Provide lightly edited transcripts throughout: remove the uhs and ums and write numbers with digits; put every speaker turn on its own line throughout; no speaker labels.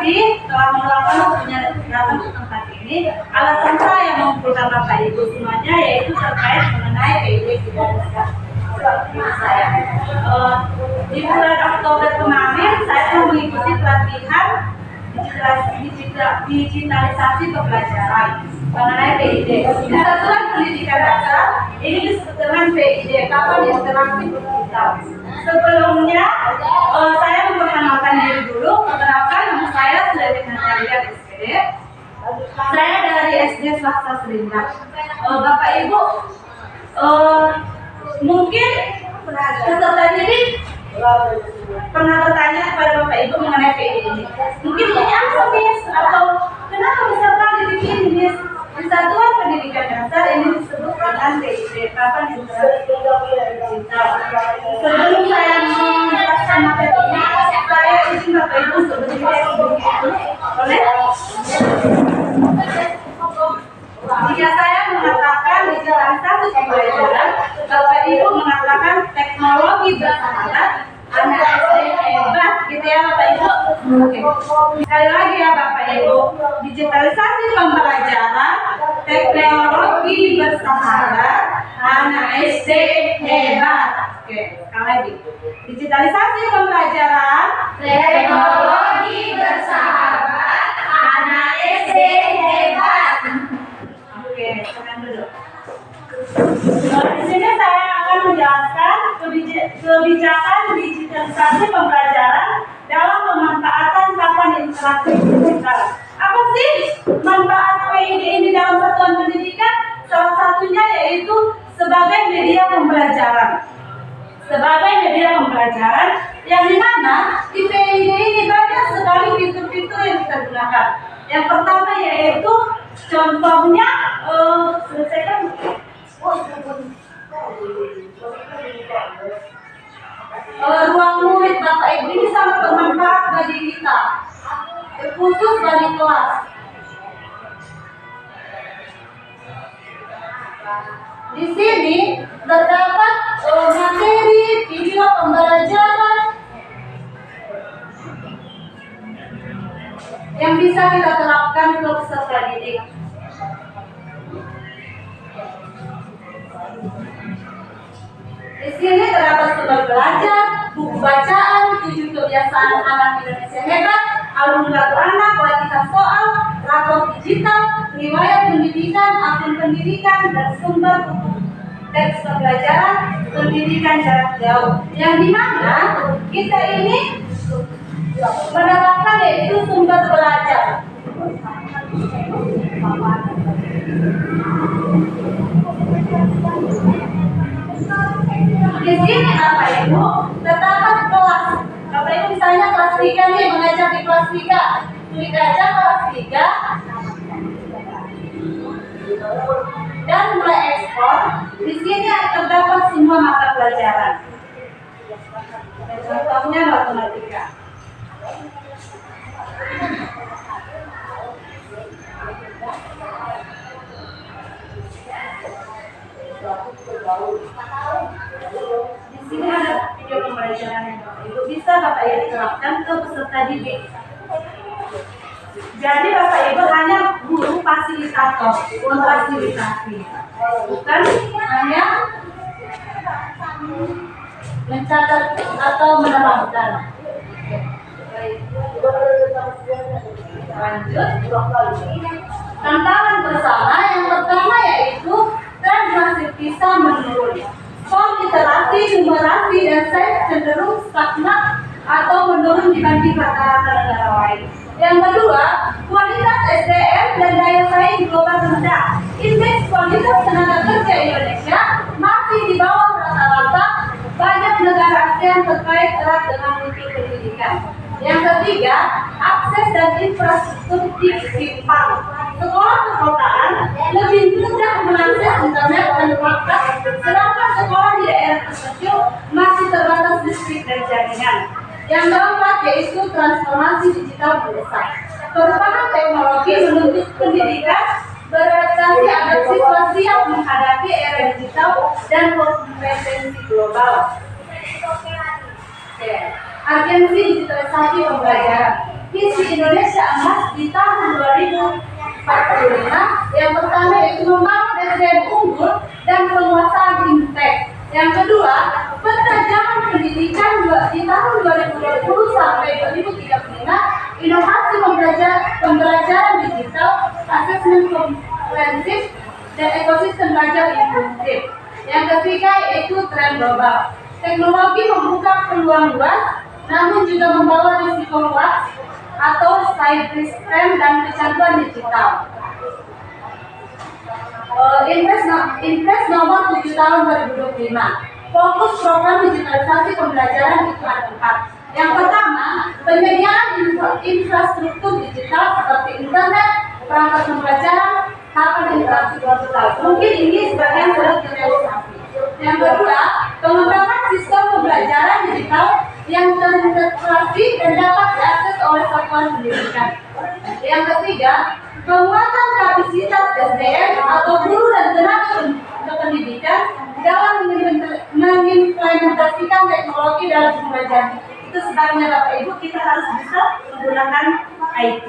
kasih telah melakukan waktunya datang ke tempat ini. Alasan saya mengumpulkan Bapak Ibu semuanya yaitu terkait mengenai PID kita. Saya di bulan Oktober kemarin saya telah mengikuti pelatihan digitalisasi pembelajaran mengenai PID. Satuan pendidikan dasar ini disebut dengan PID, kapan interaksi digital. Sebelumnya saya memperkenalkan diri dulu. Perkenalkan, nama saya Sulaiman Natalia SPD. Saya dari SD Swasta Serindak. Bapak Ibu, mungkin peserta didik pernah bertanya kepada Bapak Ibu mengenai PID ini. Mungkin ini apa, Miss? Atau kenapa peserta didik ini, Miss? Di Satuan Pendidikan Dasar ini disebut dengan PID, kapan interaksi digital. Sebelum saya menjelaskan materinya, saya izin Bapak Ibu untuk berdiri boleh? Jika saya mengatakan digitalisasi pembelajaran, Bapak Ibu mengatakan teknologi bersahabat, anak SD hebat, gitu ya Bapak Ibu. Oke. Sekali lagi ya Bapak Ibu, digitalisasi pembelajaran, teknologi bersahabat, anak SD hebat. Oke, sekali lagi. Digitalisasi pembelajaran, teknologi bersahabat, anak SD hebat. Oke, tekan dulu. Di sini saya akan menjelaskan kebijakan digitalisasi pembelajaran dalam pemanfaatan papan interaksi digital. Apa sih manfaat PID ini dalam satuan pendidikan? Salah satunya yaitu sebagai media pembelajaran. Sebagai media pembelajaran yang dimana di PID ini banyak sekali fitur-fitur yang kita gunakan. Yang pertama yaitu contohnya ruang murid Bapak Ibu ini sangat bermanfaat bagi kita, khusus bagi kelas. Di sini terdapat materi video pembelajaran yang bisa kita terapkan ke peserta didik. Di sini terdapat sumber belajar, buku bacaan, 7 kebiasaan anak Indonesia hebat, album lagu anak, kualitas soal, rapor digital, riwayat pendidikan, akun pendidikan, dan sumber buku teks pembelajaran pendidikan jarak jauh. Yang dimana kita ini mendapatkan yaitu sumber belajar. Di sini Bapak Ibu terdapat kelas. Bapak Ibu misalnya kelas 3 nih, mengajar di kelas 3. Klik aja kelas 3 dan mulai ekspor. Di sini terdapat semua mata pelajaran. Contohnya matematika. Di sini ada video pembelajaran yang Bapak Ibu bisa Bapak Ibu terapkan ke peserta didik. Jadi Bapak Ibu hanya guru fasilitator, memfasilitasi, bukan hanya mencatat atau menerangkan. Lanjut. Tantangan bersama yang pertama yaitu tren masih bisa menurun. Form literasi, numerasi, dan sains cenderung stagnan atau menurun dibanding rata-rata negara lain. Yang kedua, kualitas SDM dan daya saing global rendah. Indeks kualitas tenaga kerja Indonesia masih di bawah rata-rata banyak negara ASEAN terkait erat dengan mutu pendidikan. Yang ketiga, akses dan infrastruktur ditimpang. Sekolah perkotaan lebih mudah mengakses internet dan perangkat, sedangkan sekolah di daerah terpencil masih terbatas listrik dan jaringan. Yang keempat yaitu transformasi digital mendesak. Perubahan teknologi menuntut pendidikan beradaptasi agar siswa siap menghadapi era digital dan kompetensi global. Agensi digitalisasi pembelajaran. visi Indonesia Emas di tahun 2045. Yang pertama yaitu membangun SDM unggul dan penguasaan fintech. Yang kedua, peta jalan pendidikan di tahun 2020 sampai 2035, inovasi pembelajaran digital, asesmen komprehensif, dan ekosistem belajar inklusif. Yang ketiga yaitu tren global. Teknologi membuka peluang luas, namun juga membawa risiko luas atau cyberscam dan kecanduan digital. Impres nomor 7 tahun 2025. Fokus program digitalisasi pembelajaran itu ada 4. Yang pertama, penyediaan infrastruktur digital seperti internet, perangkat pembelajaran, tahapan interaksi digital. Mungkin ini sebagian sudah direalisasi. Yang kedua, pengembangan sistem pembelajaran digital yang terintegrasi dan dapat diakses oleh satuan pendidikan. Yang ketiga, penguatan kapasitas SDM atau guru dan tenaga pendidikan dalam mengimplementasikan teknologi dalam pembelajaran. Itu sebabnya Bapak Ibu kita harus bisa menggunakan IT.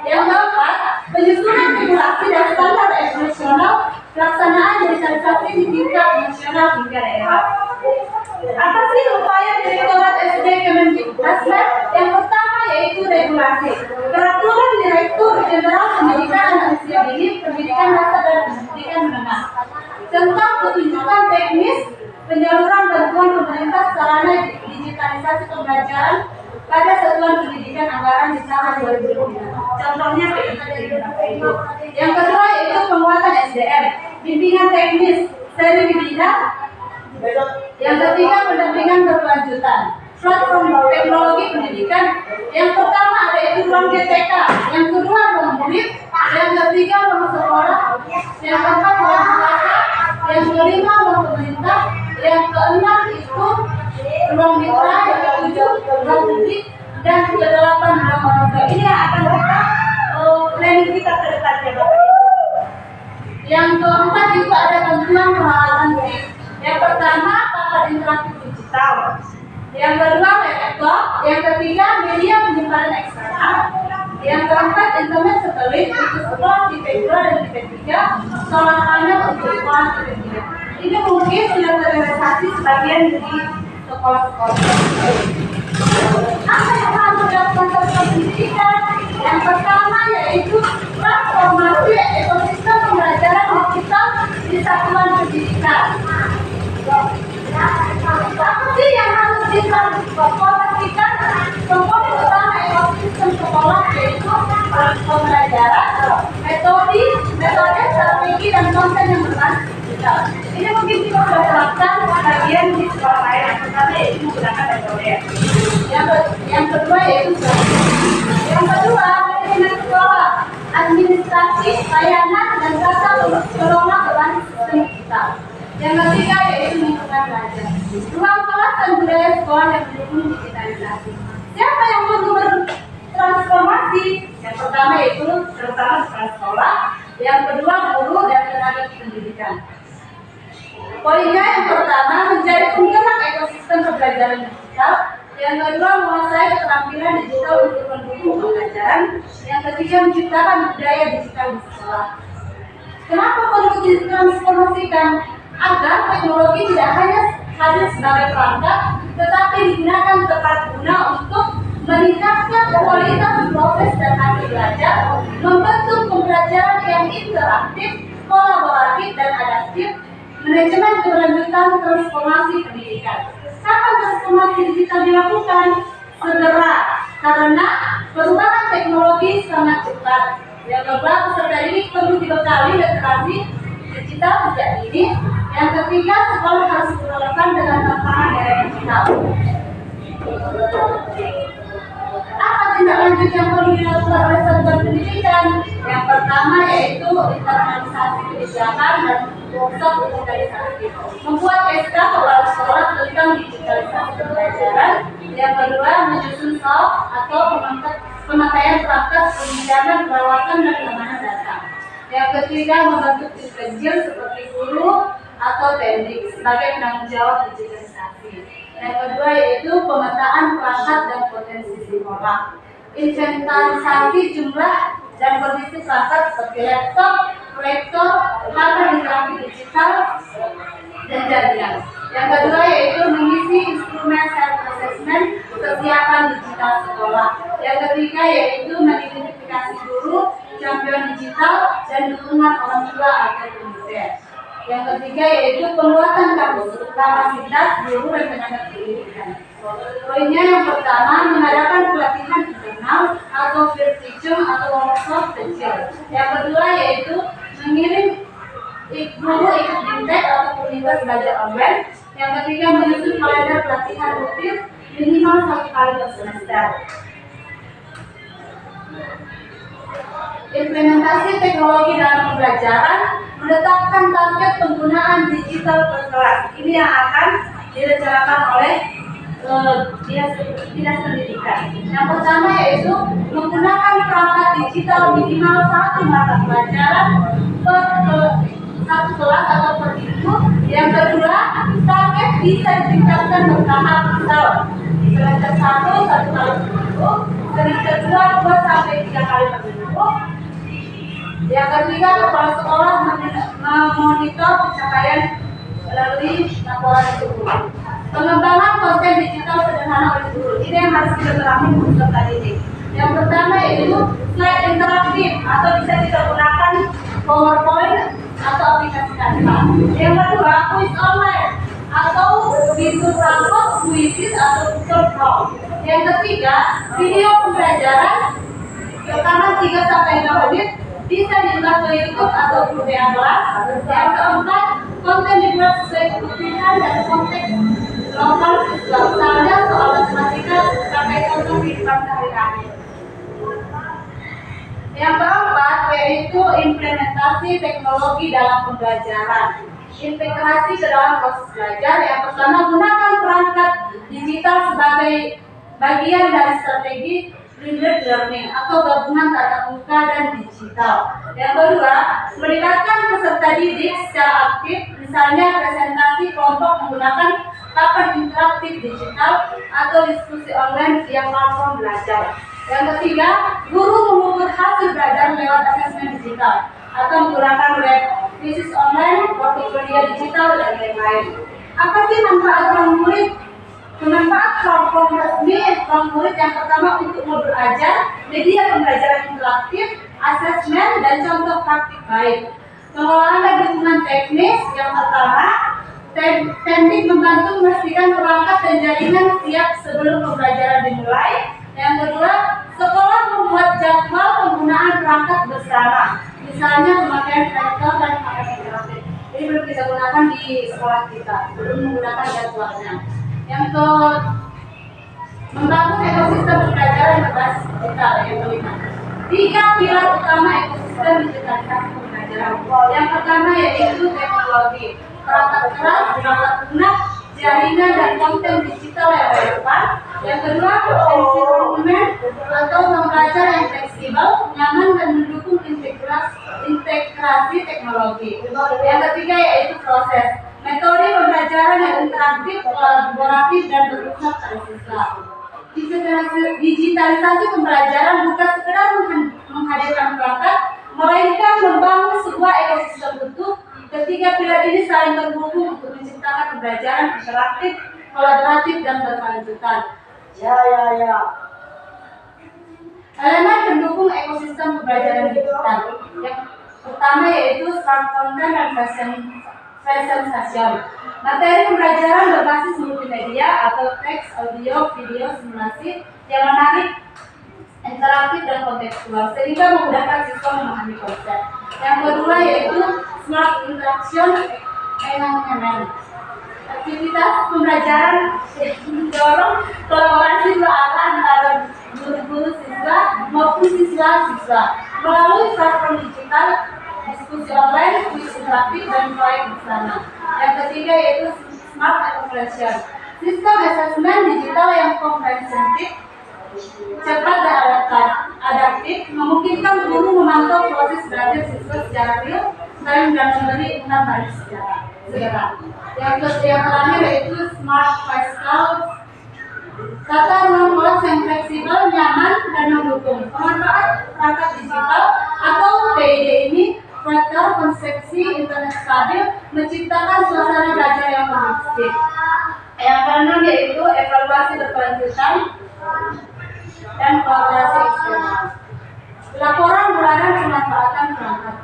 Yang keempat, penyusunan regulasi dan standar internasional pelaksanaan digitalisasi di tingkat nasional hingga daerah. Apa sih upaya Direktorat SD Kemendikbudristek? Yang pertama yaitu regulasi. Peraturan Direktur Jenderal Pendidikan Anak Usia Dini, Pendidikan Dasar dan Pendidikan Menengah tentang petunjukan teknis penyaluran bantuan pemerintah sarana digitalisasi pembelajaran pada satuan pendidikan anggaran di tahun 2020. Contohnya itu. Yang kedua yaitu penguatan SDM, bimbingan teknis, seri bidang. Yang ketiga pendampingan berkelanjutan, platform teknologi pendidikan. Yang pertama ada itu ruang GTK, yang kedua ruang murid, yang ketiga ruang sekolah, yang keempat ruang swasta, yang kelima ruang pemerintah, yang keenam itu ruang mitra, yang ketujuh ruang publik, dan kedelapan ruang orang tua. Ini yang akan kita planning kita ke depannya, Bapak Ibu. Yang keempat itu ada bantuan peralatan TIK. Yang pertama papan interaktif digital, yang kedua laptop, yang ketiga media penyimpanan eksternal, yang keempat internet satelit untuk sekolah tipe 2 dan tipe 3, solar panel untuk sekolah tipe 3. Ini mungkin sudah terrealisasi sebagian di sekolah-sekolah. Apa yang harus dilakukan satuan pendidikan? Yang pertama yaitu transformasi ekosistem pembelajaran digital di satuan pendidikan. Apa sih yang harus ditransformasikan? Komponen utama ekosistem sekolah yaitu pembelajaran, metode, strategi, dan konten yang berbasis digital. Ini mungkin kita sudah terapkan bagian di sekolah lain. Yang pertama yaitu menggunakan metode. Yang kedua yaitu yang kedua manajemen sekolah, administrasi, layanan, dan tata kelola berbasis sistem digital. Yang ketiga yaitu lingkungan belajar, ruang kelas dan budaya sekolah yang mendukung digitalisasi. Siapa yang perlu bertransformasi? Yang pertama yaitu terutama sekolah, yang kedua guru dan tenaga pendidikan. Poinnya yang pertama menjadi penggerak ekosistem pembelajaran digital. Yang kedua menguasai keterampilan digital untuk mendukung pembelajaran. Yang ketiga menciptakan budaya digital di sekolah. Kenapa perlu ditransformasikan? Agar teknologi tidak hanya hadir sebagai perangkat, tetapi digunakan tepat guna untuk meningkatkan kualitas proses dan hasil belajar, membentuk pembelajaran yang interaktif, kolaboratif, dan adaptif, manajemen keberlanjutan transformasi pendidikan. Kapan transformasi digital dilakukan? Segera, karena perubahan teknologi sangat cepat. Yang kedua, peserta didik perlu dibekali literasi digital sejak dini. Yang ketiga, sekolah harus relevan dengan tantangan era digital. Apa tindak lanjut yang perlu dilakukan oleh satuan pendidikan? Yang pertama yaitu internalisasi kebijakan dan workshop digitalisasi. Membuat SK kepala sekolah tentang digitalisasi pembelajaran. Yang kedua, menyusun SOP atau pemakaian perangkat penunjang perawatan dan keamanan data. Yang ketiga, membentuk tim kecil seperti guru atau teknik sebagai penanggung jawab digitalisasi. Yang kedua yaitu pemetaan perangkat dan potensi sekolah. inventarisasi jumlah dan kondisi perangkat seperti laptop, proyektor, peralatan interaktif digital, dan jaringan. Yang kedua yaitu mengisi instrumen self assessment kesiapan digital sekolah. Yang ketiga yaitu mengidentifikasi guru, champion digital, dan dukungan orang tua agar pendidikan. Yang ketiga yaitu penguatan kapasitas guru dan tenaga pendidikan. Poinnya yang pertama, mengadakan pelatihan internal atau field teaching atau workshop kecil. Yang kedua yaitu mengirim guru ikut BIMTEK atau komunitas belajar online. Yang ketiga, menyusun kalender pelatihan rutin minimal 1 kali per semester. Implementasi teknologi dalam pembelajaran, menetapkan target penggunaan digital per kelas. Ini yang akan direncanakan oleh dinas pendidikan. Yang pertama yaitu menggunakan perangkat digital minimal 1 mata pelajaran per satu kelas atau per minggu. Yang kedua, target bisa ditingkatkan bertahap, misal di semester 1 1 kali per minggu, semester 2 2 sampai 3 kali per minggu. Yang ketiga, kepala sekolah memonitor pencapaian melalui laporan guru. Pengembangan konten digital sederhana oleh guru. Ini yang harus kita terapkan untuk peserta didik. Yang pertama yaitu slide interaktif atau bisa kita gunakan PowerPoint atau aplikasi Canva. Yang kedua, kuis online atau fitur rapor, kuisis atau Google Form. Yang ketiga, video pembelajaran pertama 3 sampai 5 menit bisa diunggah ke YouTube atau ke WA kelas. Yang keempat, konten dibuat sesuai kebutuhan dan konteks lokal siswa. Misalnya soal matematika sampai contoh kehidupan sehari-hari. Yang keempat yaitu implementasi teknologi dalam pembelajaran. Integrasi ke dalam proses belajar. Yang pertama, gunakan perangkat digital sebagai bagian dari strategi blended learning atau gabungan tatap muka dan digital. Yang kedua, melibatkan peserta didik secara aktif, misalnya presentasi kelompok menggunakan papan interaktif digital atau diskusi online via platform belajar. Yang ketiga, guru mengukur hasil belajar lewat asesmen digital atau menggunakan web, kuisis online, portofolio digital, dan lain-lain. Apa sih manfaat ruang murid? Manfaat platform resmi ruang murid yang pertama untuk modul ajar, media pembelajaran interaktif, asesmen, dan contoh praktik baik. Pengelolaan dan dukungan teknis yang pertama, teknik membantu memastikan perangkat dan jaringan siap sebelum pembelajaran dimulai. Yang kedua, sekolah membuat jadwal penggunaan perangkat bersama, misalnya pemakaian proyektor dan paket interaktif. Ini belum kita gunakan di sekolah kita, belum menggunakan jadwalnya. Yang kedua, membangun ekosistem pembelajaran berbasis digital. Yang kelima, 3 pilar utama ekosistem digitalisasi pembelajaran. Yang pertama yaitu teknologi, perangkat keras, perangkat lunak, jaringan dan konten digital yang relevan. Yang kedua, environment atau pembelajar yang fleksibel, nyaman dan mendukung integrasi teknologi. Yang ketiga yaitu proses, metode pembelajaran yang interaktif, kolaboratif dan berusaha pada siswa. Digitalisasi pembelajaran bukan sekedar menghadirkan perangkat, melainkan membangun sebuah ekosistem utuh. Ketiga pilar ini saling terhubung untuk menciptakan pembelajaran interaktif, kolaboratif, dan berkelanjutan. Elemen pendukung ekosistem pembelajaran digital. Yang pertama yaitu smart content dan presentation. Materi pembelajaran berbasis multimedia atau teks, audio, video, simulasi yang menarik, interaktif dan kontekstual sehingga memudahkan siswa memahami konsep. Yang kedua yaitu smart interaction environment. Aktivitas pembelajaran mendorong kolaborasi berarah antara guru-guru siswa maupun siswa-siswa melalui platform digital, diskusi online, kuis interaktif, dan proyek bersama. Yang ketiga yaitu smart evaluation. Sistem asesmen digital yang komprehensif, cepat dan adaptif, memungkinkan guru memantau proses belajar siswa secara real time dan memberi umpan balik segera. Yang terakhir yaitu smart physical, tata ruang kelas yang fleksibel, nyaman, dan mendukung pemanfaat perangkat digital atau PID ini faktor konsepsi internet stabil menciptakan suasana belajar yang kondusif. Yang keenam yaitu evaluasi berkelanjutan dan kolaborasi eksternal. Laporan bulanan pemanfaatan perangkat.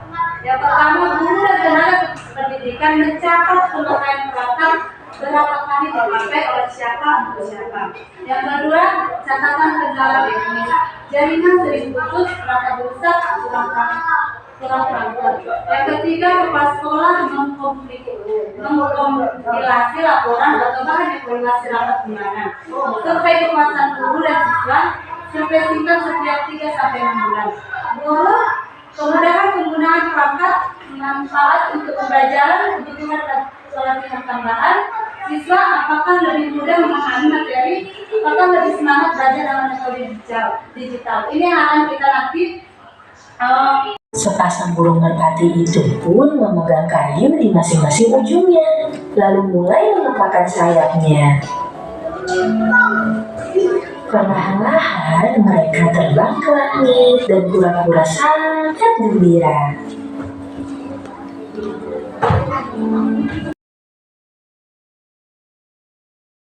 Yang pertama, guru dan tenaga pendidikan mencatat pemakaian perangkat berapa kali dipakai oleh siapa untuk siapa. Yang kedua, catatan kendala teknis. Jaringan sering putus, perangkat rusak, kurang perangkat. Yang ketiga, kepala sekolah mengkompilasi laporan atau bahkan evaluasi rapat bulanan. Survei kepuasan guru dan siswa, survei singkat setiap 3-6 bulan. Guru, kemudahan penggunaan perangkat, manfaat untuk pembelajaran, kebutuhan pelatihan tambahan. Siswa apakah lebih mudah memahami materi, apakah lebih semangat belajar dengan metode digital. Ini yang akan kita nanti.
Sepasang burung merpati itu pun memegang kayu di masing-masing ujungnya, lalu mulai mengepakkan sayapnya. Perlahan-lahan mereka terbang ke langit dan pura-pura sangat gembira.